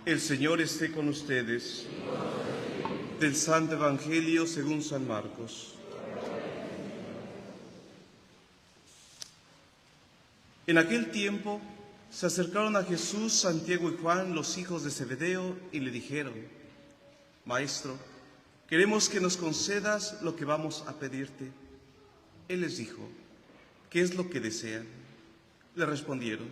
El Señor esté con ustedes. Del Santo Evangelio según San Marcos. En aquel tiempo se acercaron a Jesús Santiago y Juan, los hijos de Zebedeo, y le dijeron: Maestro, queremos que nos concedas lo que vamos a pedirte. Él les dijo: ¿qué es lo que desean? Le respondieron: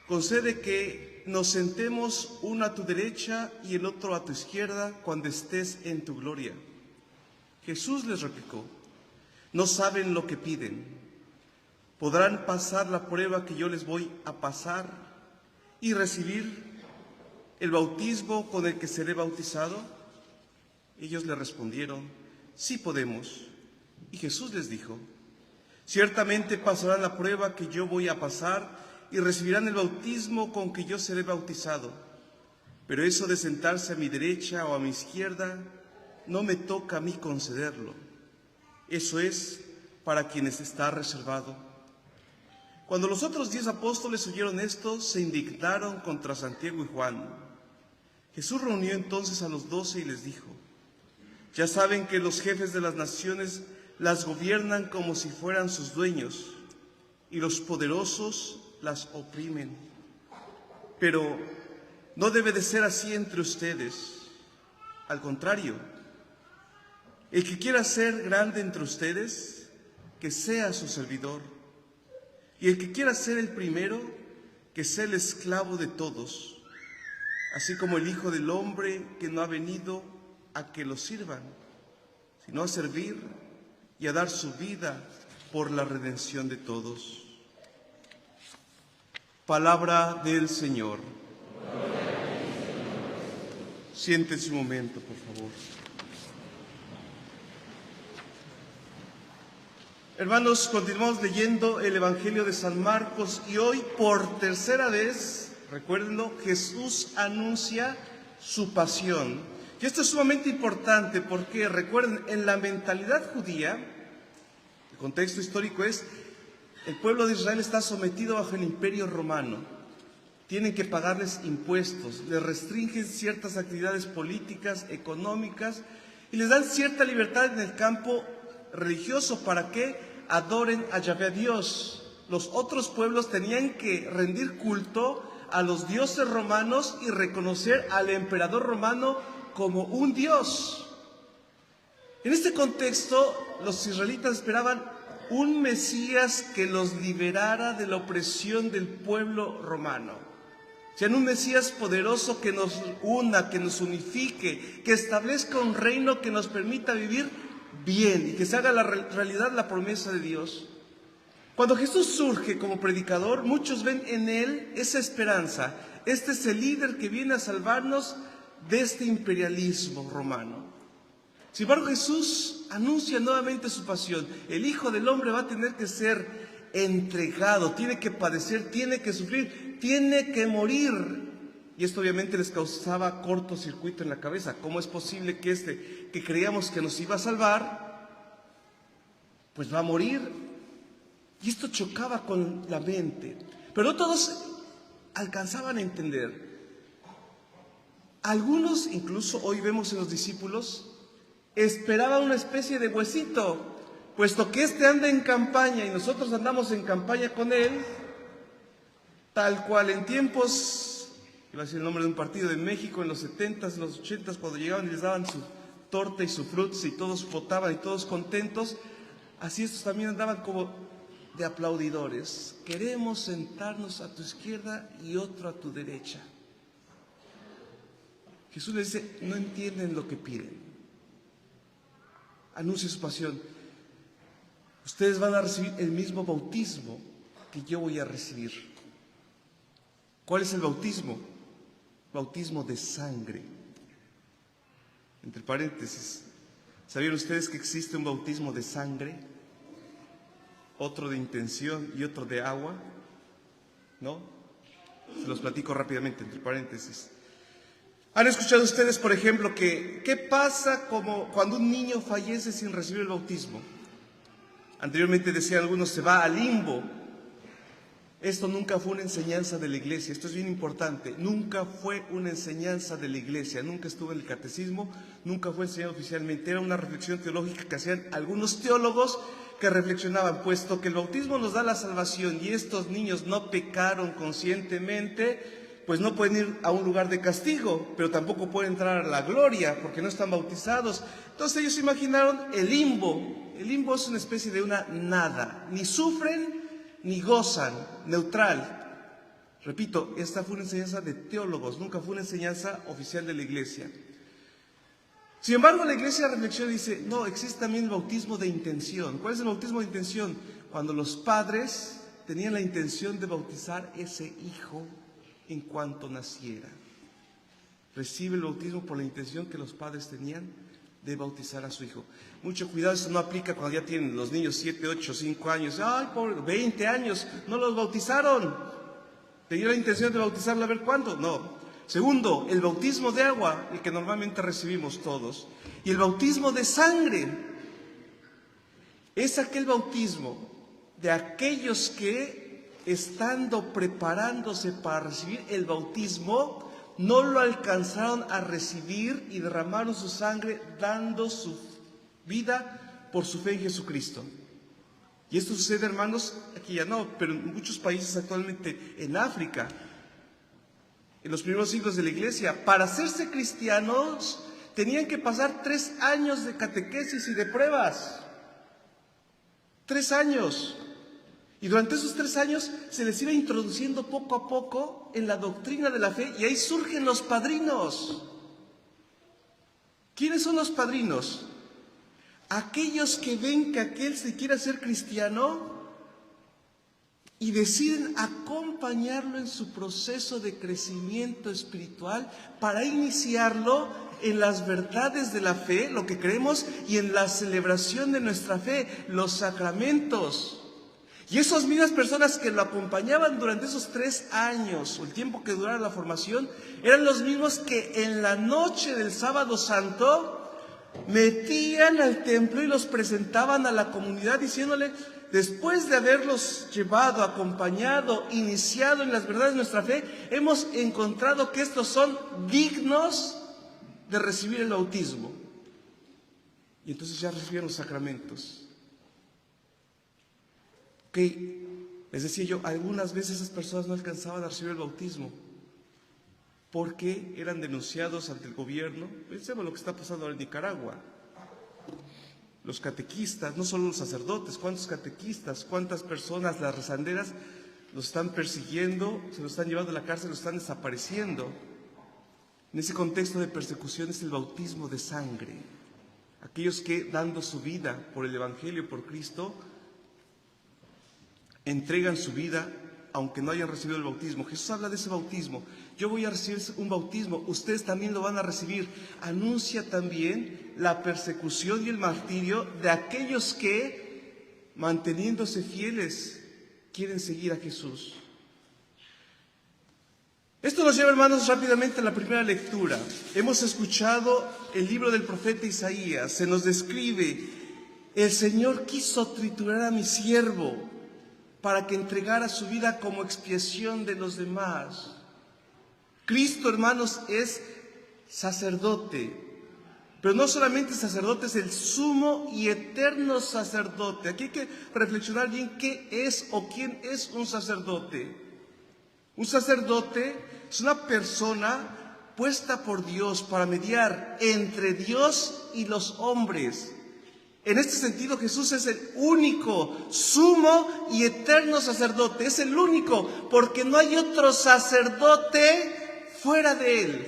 concede que nos sentemos uno a tu derecha y el otro a tu izquierda cuando estés en tu gloria. Jesús les replicó: no saben lo que piden. ¿Podrán pasar la prueba que yo les voy a pasar y recibir el bautismo con el que seré bautizado? Ellos le respondieron: sí podemos. Y Jesús les dijo: ciertamente pasarán la prueba que yo voy a pasar y recibirán el bautismo con que yo seré bautizado. Pero eso de sentarse a mi derecha o a mi izquierda no me toca a mí concederlo. Eso es para quienes está reservado. Cuando los otros 10 apóstoles oyeron esto, se indignaron contra Santiago y Juan. Jesús reunió entonces a los 12 y les dijo: ya saben que los jefes de las naciones las gobiernan como si fueran sus dueños, y los poderosos las oprimen. Pero no debe de ser así entre ustedes. Al contrario, el que quiera ser grande entre ustedes, que sea su servidor. Y el que quiera ser el primero, que sea el esclavo de todos. Así como el Hijo del Hombre, que no ha venido a que lo sirvan, sino a servir y a dar su vida por la redención de todos. Palabra del Señor. Siéntense un momento, por favor. Hermanos, continuamos leyendo el Evangelio de San Marcos y hoy, por tercera vez, recuérdenlo, Jesús anuncia su pasión. Y esto es sumamente importante porque, recuerden, en la mentalidad judía, el contexto histórico es: el pueblo de Israel está sometido bajo el imperio romano. Tienen que pagarles impuestos, les restringen ciertas actividades políticas, económicas, y les dan cierta libertad en el campo religioso para que adoren a Yahvé, a Dios. Los otros pueblos tenían que rendir culto a los dioses romanos y reconocer al emperador romano como un dios. En este contexto, los israelitas esperaban un Mesías que los liberara de la opresión del pueblo romano. O sea, un Mesías poderoso que nos una, que nos unifique, que establezca un reino que nos permita vivir bien y que se haga la realidad la promesa de Dios. Cuando Jesús surge como predicador, muchos ven en él esa esperanza. Este es el líder que viene a salvarnos de este imperialismo romano. Sin embargo, Jesús anuncia nuevamente su pasión. El Hijo del Hombre va a tener que ser entregado, tiene que padecer, tiene que sufrir, tiene que morir. Y esto obviamente les causaba cortocircuito en la cabeza. ¿Cómo es posible que que creíamos que nos iba a salvar, pues va a morir? Y esto chocaba con la mente. Pero no todos alcanzaban a entender. Algunos, incluso hoy vemos en los discípulos, esperaban una especie de huesito, puesto que anda en campaña y nosotros andamos en campaña con él, tal cual en tiempos, iba a decir el nombre de un partido de México, en los 70s, en los 80s, cuando llegaban y les daban su torta y su frutas y todos votaban y todos contentos, así estos también andaban como de aplaudidores. Queremos sentarnos a tu izquierda y otro a tu derecha. Jesús les dice: no entienden lo que piden. Anuncia su pasión. Ustedes van a recibir el mismo bautismo que yo voy a recibir. ¿Cuál es el bautismo? Bautismo de sangre. Entre paréntesis, ¿sabían ustedes que existe un bautismo de sangre? Otro de intención y otro de agua. ¿No? Se los platico rápidamente, entre paréntesis. ¿Han escuchado ustedes, por ejemplo, qué pasa cuando un niño fallece sin recibir el bautismo? Anteriormente decían algunos: se va al limbo. Esto nunca fue una enseñanza de la iglesia, esto es bien importante, nunca fue una enseñanza de la iglesia, nunca estuvo en el catecismo, nunca fue enseñado oficialmente, era una reflexión teológica que hacían algunos teólogos que reflexionaban, puesto que el bautismo nos da la salvación y estos niños no pecaron conscientemente, pues no pueden ir a un lugar de castigo, pero tampoco pueden entrar a la gloria porque no están bautizados. Entonces ellos imaginaron el limbo es una especie de una nada, ni sufren ni gozan, neutral. Repito, esta fue una enseñanza de teólogos, nunca fue una enseñanza oficial de la iglesia. Sin embargo, la iglesia reflexiona y dice, no, existe también el bautismo de intención. ¿Cuál es el bautismo de intención? Cuando los padres tenían la intención de bautizar ese hijo en cuanto naciera. Recibe el bautismo por la intención que los padres tenían de bautizar a su hijo. Mucho cuidado, eso no aplica cuando ya tienen los niños 7, 8, 5 años. Ay, pobre, 20 años, no los bautizaron. ¿Tenía la intención de bautizarlo a ver cuándo? No. Segundo, el bautismo de agua, el que normalmente recibimos todos. Y el bautismo de sangre. Es aquel bautismo de aquellos que, estando preparándose para recibir el bautismo, no lo alcanzaron a recibir y derramaron su sangre dando su vida por su fe en Jesucristo. Y esto sucede, hermanos, aquí ya no, pero en muchos países actualmente, en África, en los primeros siglos de la iglesia, para hacerse cristianos tenían que pasar 3 años de catequesis y de pruebas. 3 años. Y durante esos 3 años se les iba introduciendo poco a poco en la doctrina de la fe y ahí surgen los padrinos. ¿Quiénes son los padrinos? Aquellos que ven que aquel se quiere hacer cristiano y deciden acompañarlo en su proceso de crecimiento espiritual para iniciarlo en las verdades de la fe, lo que creemos, y en la celebración de nuestra fe, los sacramentos. Y esas mismas personas que lo acompañaban durante esos 3 años, o el tiempo que durara la formación, eran los mismos que en la noche del sábado santo metían al templo y los presentaban a la comunidad diciéndole, después de haberlos llevado, acompañado, iniciado en las verdades de nuestra fe, hemos encontrado que estos son dignos de recibir el bautismo. Y entonces ya recibieron los sacramentos. Que, les decía yo, algunas veces esas personas no alcanzaban a recibir el bautismo porque eran denunciados ante el gobierno. Pensemos lo que está pasando ahora en Nicaragua. Los catequistas, no solo los sacerdotes, cuántos catequistas, cuántas personas, las rezanderas, los están persiguiendo, se los están llevando a la cárcel, los están desapareciendo. En ese contexto de persecución es el bautismo de sangre. Aquellos que, dando su vida por el Evangelio, por Cristo, entregan su vida aunque no hayan recibido el bautismo. Jesús habla de ese bautismo. Yo voy a recibir un bautismo, ustedes también lo van a recibir. Anuncia también la persecución y el martirio de aquellos que, manteniéndose fieles, quieren seguir a Jesús. Esto nos lleva, hermanos, rápidamente a la primera lectura. Hemos escuchado el libro del profeta Isaías. Se nos describe, el Señor quiso triturar a mi siervo para que entregara su vida como expiación de los demás. Cristo, hermanos, es sacerdote, pero no solamente sacerdote, es el sumo y eterno sacerdote. Aquí hay que reflexionar bien qué es o quién es un sacerdote. Un sacerdote es una persona puesta por Dios para mediar entre Dios y los hombres. En este sentido, Jesús es el único, sumo y eterno sacerdote. Es el único, porque no hay otro sacerdote fuera de Él.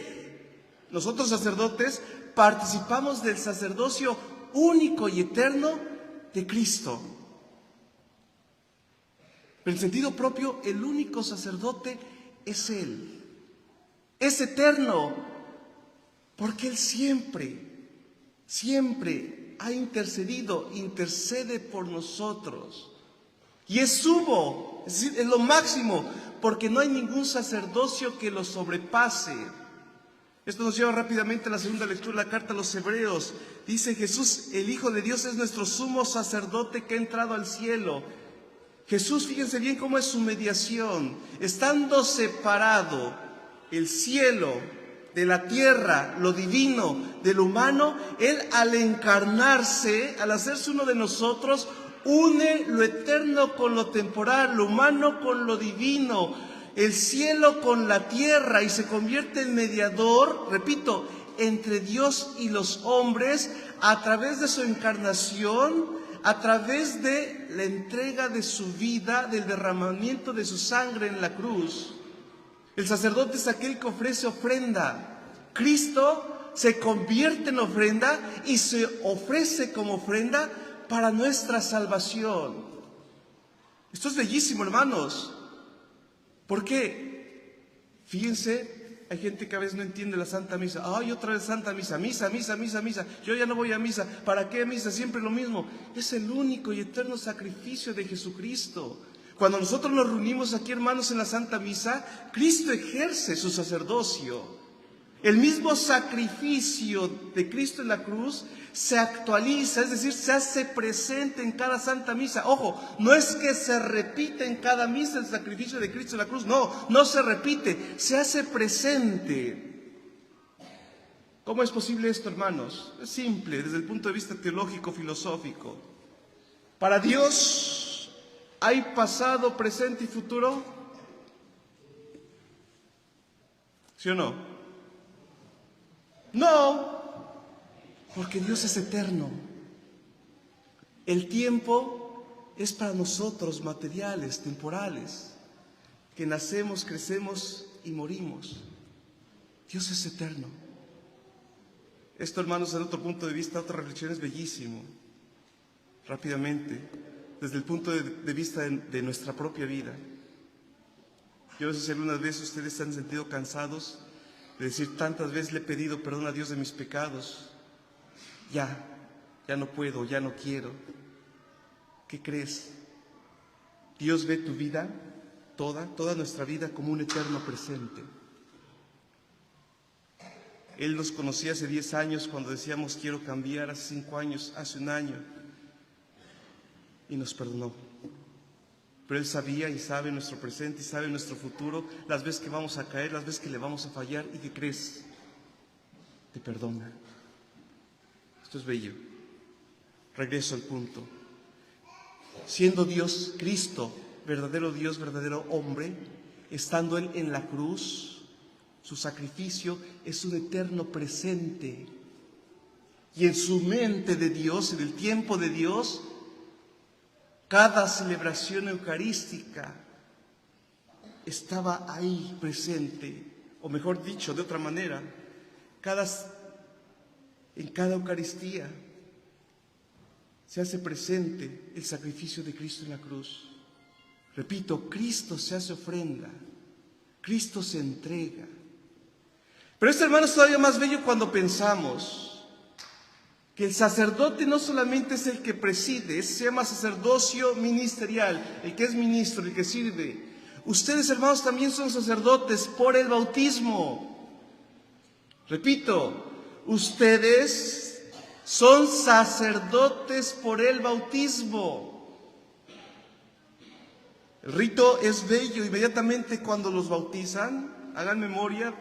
Nosotros, sacerdotes, participamos del sacerdocio único y eterno de Cristo. Pero en sentido propio, el único sacerdote es Él. Es eterno, porque Él siempre ha intercedido, intercede por nosotros. Y es sumo, es decir, es lo máximo, porque no hay ningún sacerdocio que lo sobrepase. Esto nos lleva rápidamente a la segunda lectura de la carta a los Hebreos. Dice Jesús, el Hijo de Dios es nuestro sumo sacerdote que ha entrado al cielo. Jesús, fíjense bien cómo es su mediación. Estando separado el cielo de la tierra, lo divino de lo humano, Él al encarnarse, al hacerse uno de nosotros, une lo eterno con lo temporal, lo humano con lo divino, el cielo con la tierra, y se convierte en mediador, repito, entre Dios y los hombres a través de su encarnación, a través de la entrega de su vida, del derramamiento de su sangre en la cruz. El sacerdote es aquel que ofrece ofrenda. Cristo se convierte en ofrenda y se ofrece como ofrenda para nuestra salvación. Esto es bellísimo, hermanos. ¿Por qué? Fíjense, hay gente que a veces no entiende la Santa Misa. Ay, otra vez Santa Misa, misa. Yo ya no voy a misa. ¿Para qué misa? Siempre lo mismo. Es el único y eterno sacrificio de Jesucristo. Cuando nosotros nos reunimos aquí, hermanos, en la Santa Misa, Cristo ejerce su sacerdocio. El mismo sacrificio de Cristo en la cruz se actualiza, es decir, se hace presente en cada Santa Misa. Ojo, no es que se repite en cada misa el sacrificio de Cristo en la cruz, no se repite, se hace presente. ¿Cómo es posible esto, hermanos? Es simple, desde el punto de vista teológico, filosófico. Para Dios, ¿hay pasado, presente y futuro? ¿Sí o no? No, porque Dios es eterno. El tiempo es para nosotros materiales, temporales, que nacemos, crecemos y morimos. Dios es eterno. Esto, hermanos, desde otro punto de vista, otra reflexión es bellísimo. Rápidamente, desde el punto de vista de nuestra propia vida. Yo no sé si algunas veces ustedes se han sentido cansados de decir, tantas veces le he pedido perdón a Dios de mis pecados, ya no puedo, ya no quiero. ¿Qué crees? Dios ve tu vida, toda nuestra vida, como un eterno presente. Él nos conocía hace 10 años cuando decíamos quiero cambiar, hace 5 años, hace 1 año, y nos perdonó. Pero Él sabía y sabe nuestro presente y sabe nuestro futuro, las veces que vamos a caer, las veces que le vamos a fallar. ¿Y qué crees? Te perdona. Esto es bello. Regreso al punto. Siendo Dios, Cristo, verdadero Dios, verdadero hombre, estando Él en la cruz, su sacrificio es un eterno presente. Y en su mente de Dios, en el tiempo de Dios, cada celebración eucarística estaba ahí presente, o mejor dicho, de otra manera, en cada Eucaristía se hace presente el sacrificio de Cristo en la cruz. Repito, Cristo se hace ofrenda, Cristo se entrega. Pero esto, hermano, es todavía más bello cuando pensamos que el sacerdote no solamente es el que preside, se llama sacerdocio ministerial, el que es ministro, el que sirve. Ustedes, hermanos, también son sacerdotes por el bautismo. Repito, ustedes son sacerdotes por el bautismo. El rito es bello. Inmediatamente cuando los bautizan, hagan memoria,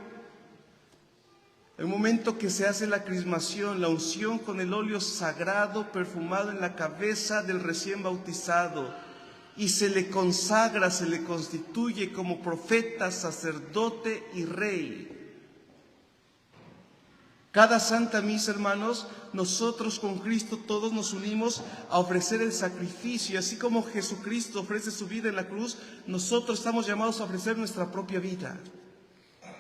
el momento que se hace la crismación, la unción con el óleo sagrado perfumado en la cabeza del recién bautizado, y se le consagra, se le constituye como profeta, sacerdote y rey. Cada Santa Misa, hermanos, nosotros con Cristo todos nos unimos a ofrecer el sacrificio. Así como Jesucristo ofrece su vida en la cruz, nosotros estamos llamados a ofrecer nuestra propia vida.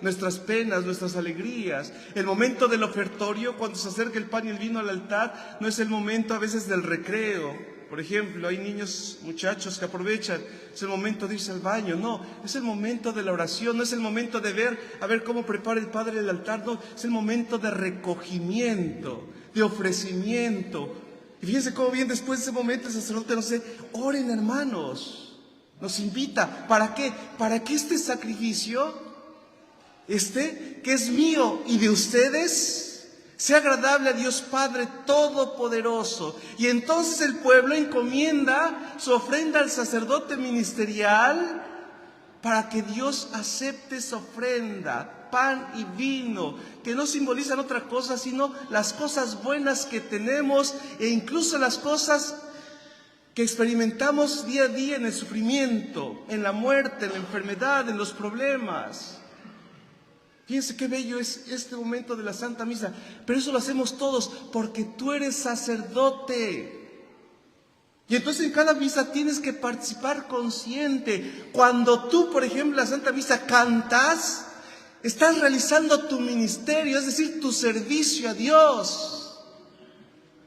Nuestras penas, nuestras alegrías. El momento del ofertorio, cuando se acerca el pan y el vino al altar, no es el momento a veces del recreo. Por ejemplo, hay niños, muchachos que aprovechan, es el momento de irse al baño. No, es el momento de la oración, no es el momento de ver cómo prepara el Padre el altar. No, es el momento de recogimiento, de ofrecimiento. Y fíjense cómo bien después de ese momento el sacerdote nos dice, oren, hermanos. Nos invita. ¿Para qué? Para que este sacrificio, que es mío y de ustedes, sea agradable a Dios Padre Todopoderoso. Y entonces el pueblo encomienda su ofrenda al sacerdote ministerial para que Dios acepte esa ofrenda, pan y vino, que no simbolizan otra cosa, sino las cosas buenas que tenemos e incluso las cosas que experimentamos día a día en el sufrimiento, en la muerte, en la enfermedad, en los problemas. Fíjense qué bello es este momento de la Santa Misa, pero eso lo hacemos todos porque tú eres sacerdote. Y entonces en cada misa tienes que participar consciente. Cuando tú, por ejemplo, en la Santa Misa cantas, estás realizando tu ministerio, es decir, tu servicio a Dios.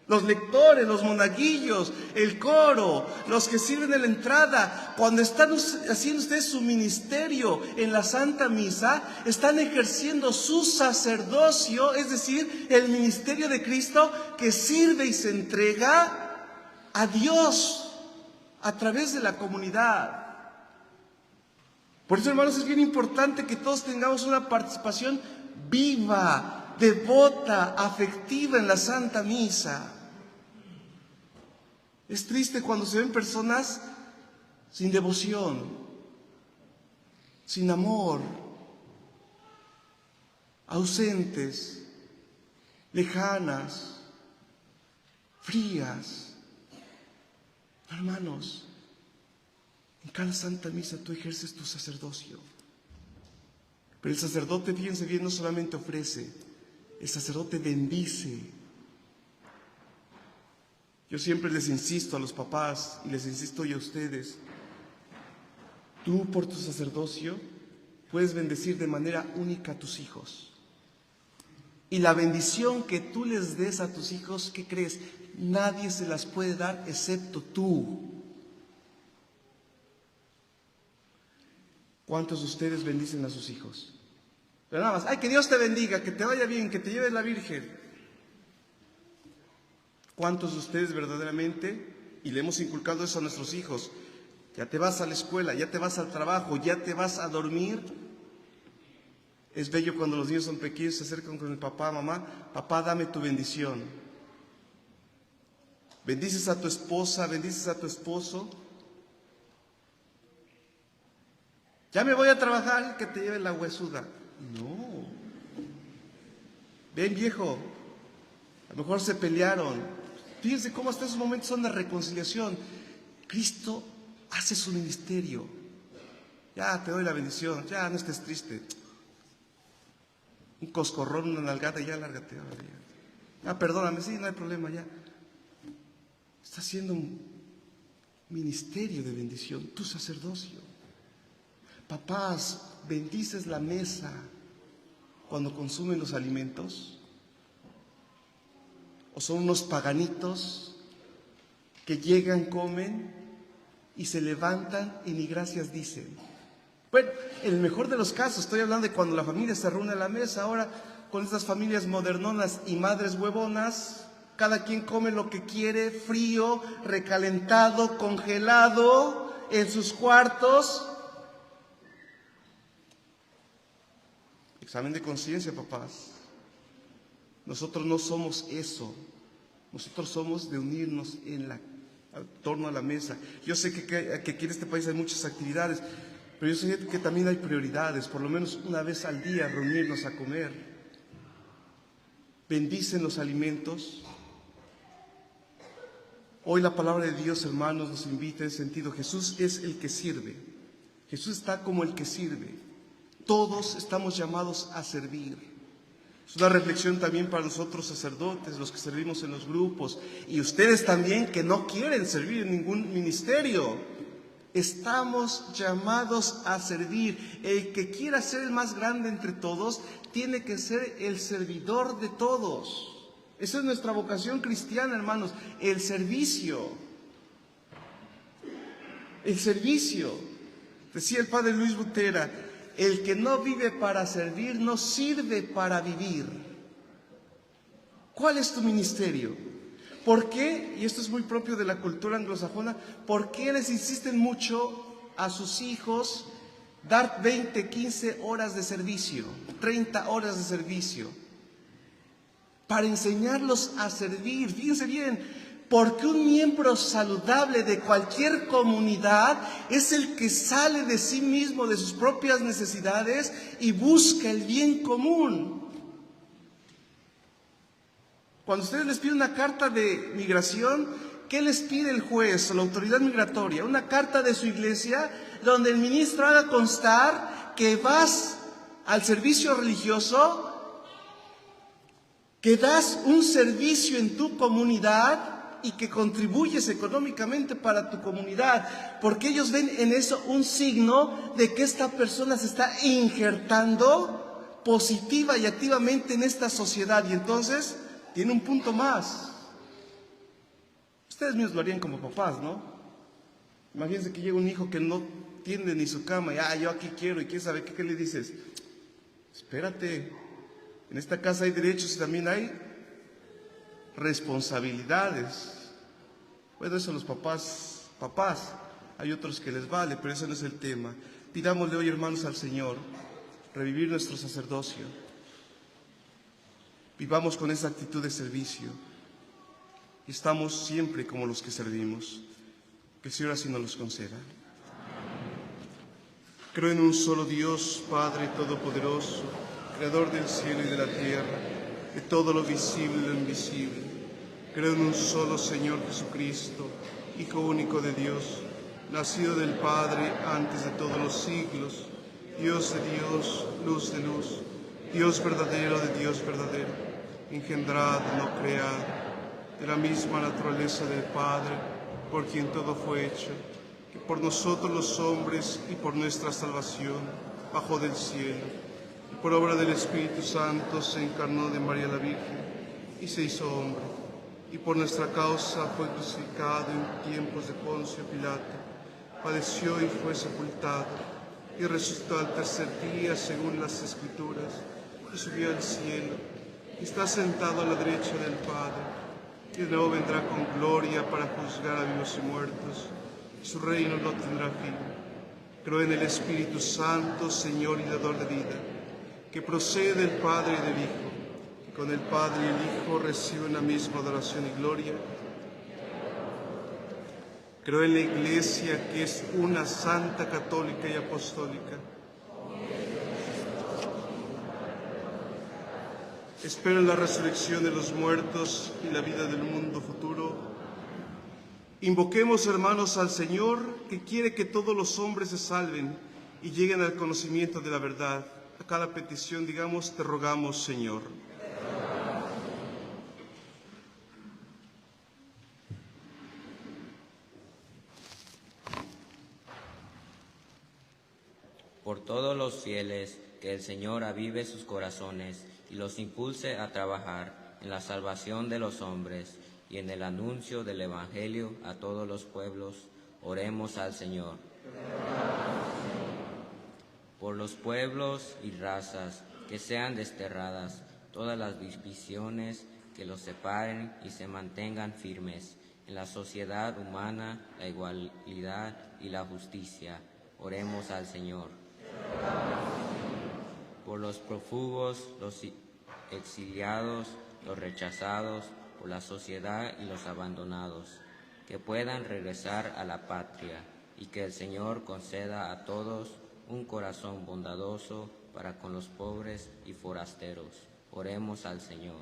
Los lectores, los monaguillos, el coro, los que sirven en la entrada, cuando están haciendo ustedes su ministerio en la Santa Misa, están ejerciendo su sacerdocio, es decir, el ministerio de Cristo que sirve y se entrega a Dios a través de la comunidad. Por eso, hermanos, es bien importante que todos tengamos una participación viva, devota, afectiva en la Santa Misa. Es triste cuando se ven personas sin devoción, sin amor, ausentes, lejanas, frías. Hermanos, en cada Santa Misa tú ejerces tu sacerdocio. Pero el sacerdote, fíjense bien, no solamente ofrece, el sacerdote bendice. Yo siempre les insisto a los papás y les insisto hoy a ustedes, tú por tu sacerdocio puedes bendecir de manera única a tus hijos. Y la bendición que tú les des a tus hijos, ¿qué crees? Nadie se las puede dar excepto tú. ¿Cuántos de ustedes bendicen a sus hijos? Pero nada más, ¡ay, que Dios te bendiga, que te vaya bien, que te lleve la Virgen! ¿Cuántos de ustedes verdaderamente, y le hemos inculcado eso a nuestros hijos, ya te vas a la escuela, ya te vas al trabajo, ya te vas a dormir? Es bello cuando los niños son pequeños, se acercan con el papá, mamá, papá, dame tu bendición. Bendices a tu esposa, bendices a tu esposo. Ya me voy a trabajar, que te lleve la huesuda. No. Ven, viejo, a lo mejor se pelearon. Fíjense cómo hasta esos momentos son de reconciliación. Cristo hace su ministerio. Ya te doy la bendición, ya no estés triste. Un coscorrón, una nalgada, ya lárgate. Perdóname, sí, no hay problema, ya. Está haciendo un ministerio de bendición, tu sacerdocio. Papás, bendices la mesa cuando consumen los alimentos. ¿O son unos paganitos que llegan, comen y se levantan y ni gracias dicen? Bueno, en el mejor de los casos, estoy hablando de cuando la familia se reúne a la mesa. Ahora, con estas familias modernonas y madres huevonas, cada quien come lo que quiere, frío, recalentado, congelado, en sus cuartos. Examen de conciencia, papás. Nosotros no somos eso. Nosotros somos de unirnos en torno a la mesa. Yo sé que aquí en este país hay muchas actividades, pero yo sé que también hay prioridades. Por lo menos una vez al día reunirnos a comer. Bendicen los alimentos. Hoy la palabra de Dios, hermanos, nos invita en ese sentido. Jesús es el que sirve. Jesús está como el que sirve. Todos estamos llamados a servir. Es una reflexión también para nosotros sacerdotes, los que servimos en los grupos, y ustedes también que no quieren servir en ningún ministerio. Estamos llamados a servir. El que quiera ser el más grande entre todos, tiene que ser el servidor de todos. Esa es nuestra vocación cristiana, hermanos, el servicio. El servicio. Decía el padre Luis Butera, el que no vive para servir, no sirve para vivir. ¿Cuál es tu ministerio? ¿Por qué? Y esto es muy propio de la cultura anglosajona, ¿por qué les insisten mucho a sus hijos dar 20, 15 horas de servicio, 30 horas de servicio? para enseñarlos a servir. Fíjense bien, porque un miembro saludable de cualquier comunidad es el que sale de sí mismo, de sus propias necesidades y busca el bien común. Cuando ustedes les piden una carta de migración, ¿qué les pide el juez o la autoridad migratoria? Una carta de su iglesia donde el ministro haga constar que vas al servicio religioso, que das un servicio en tu comunidad y que contribuyes económicamente para tu comunidad, porque ellos ven en eso un signo de que esta persona se está injertando positiva y activamente en esta sociedad, y entonces tiene un punto más. Ustedes mismos lo harían como papás, ¿no? Imagínense que llega un hijo que no tiende ni su cama y yo aquí quiero, y quién sabe qué le dices. Espérate, en esta casa hay derechos y también hay responsabilidades. Bueno, eso los papás, hay otros que les vale, pero ese no es el tema. Pidámosle hoy, hermanos, al Señor revivir nuestro sacerdocio. Vivamos con esa actitud de servicio y estamos siempre como los que servimos. Que el Señor así nos los conceda. Creo en un solo Dios, Padre Todopoderoso, Creador del cielo y de la tierra, de todo lo visible y lo invisible. Creo en un solo Señor Jesucristo, Hijo único de Dios, nacido del Padre antes de todos los siglos, Dios de Dios, luz de luz, Dios verdadero de Dios verdadero, engendrado, no creado, de la misma naturaleza del Padre, por quien todo fue hecho, que por nosotros los hombres y por nuestra salvación bajó del cielo, y por obra del Espíritu Santo se encarnó de María la Virgen y se hizo hombre, y por nuestra causa fue crucificado en tiempos de Poncio Pilato, padeció y fue sepultado, y resucitó al tercer día según las Escrituras, y subió al cielo, y está sentado a la derecha del Padre, y de nuevo vendrá con gloria para juzgar a vivos y muertos, y su reino no tendrá fin. Creo en el Espíritu Santo, Señor y dador de vida, que procede del Padre y del Hijo, y con el Padre y el Hijo reciben la misma adoración y gloria. Creo en la Iglesia, que es una santa, católica y apostólica. Espero en la resurrección de los muertos y la vida del mundo futuro. Invoquemos, hermanos, al Señor, que quiere que todos los hombres se salven y lleguen al conocimiento de la verdad. A cada petición digamos: te rogamos, Señor. Por todos los fieles, que el Señor avive sus corazones y los impulse a trabajar en la salvación de los hombres y en el anuncio del Evangelio a todos los pueblos, oremos al Señor. Por los pueblos y razas, que sean desterradas todas las divisiones que los separen y se mantengan firmes en la sociedad humana, la igualdad y la justicia, oremos al Señor. Por los prófugos, los exiliados, los rechazados por la sociedad y los abandonados, que puedan regresar a la patria, y que el Señor conceda a todos un corazón bondadoso para con los pobres y forasteros. Oremos al Señor.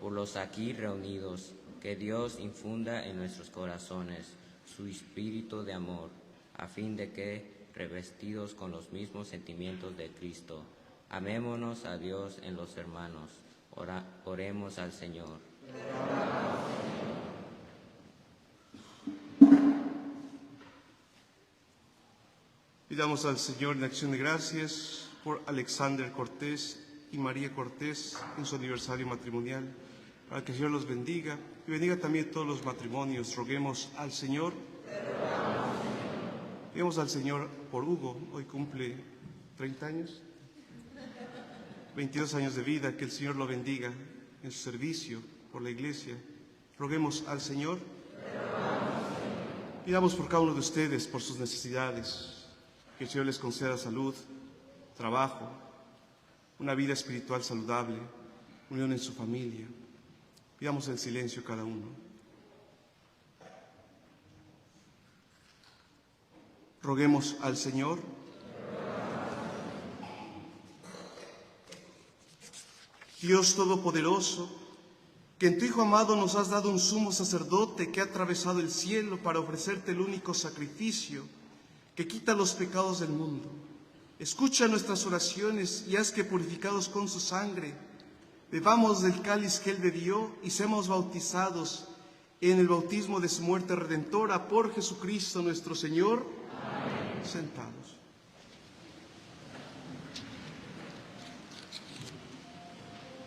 Por los aquí reunidos, que Dios infunda en nuestros corazones su espíritu de amor, a fin de que, revestidos con los mismos sentimientos de Cristo, amémonos a Dios en los hermanos. Oremos al Señor. Pidamos al Señor en acción de gracias por Alexander Cortés y María Cortés en su aniversario matrimonial, para que el Señor los bendiga y bendiga también todos los matrimonios. Roguemos al Señor. Roguemos al Señor por Hugo, hoy cumple 30 años, 22 años de vida, que el Señor lo bendiga en su servicio por la Iglesia. Roguemos al Señor. Pidamos por cada uno de ustedes, por sus necesidades, que el Señor les conceda salud, trabajo, una vida espiritual saludable, unión en su familia. Pidamos el silencio cada uno. Roguemos al Señor. Dios Todopoderoso, que en tu Hijo amado nos has dado un sumo sacerdote que ha atravesado el cielo para ofrecerte el único sacrificio que quita los pecados del mundo. Escucha nuestras oraciones y haz que, purificados con su sangre, bebamos del cáliz que él bebió y seamos bautizados en el bautismo de su muerte redentora por Jesucristo nuestro Señor. Amén. Sentados.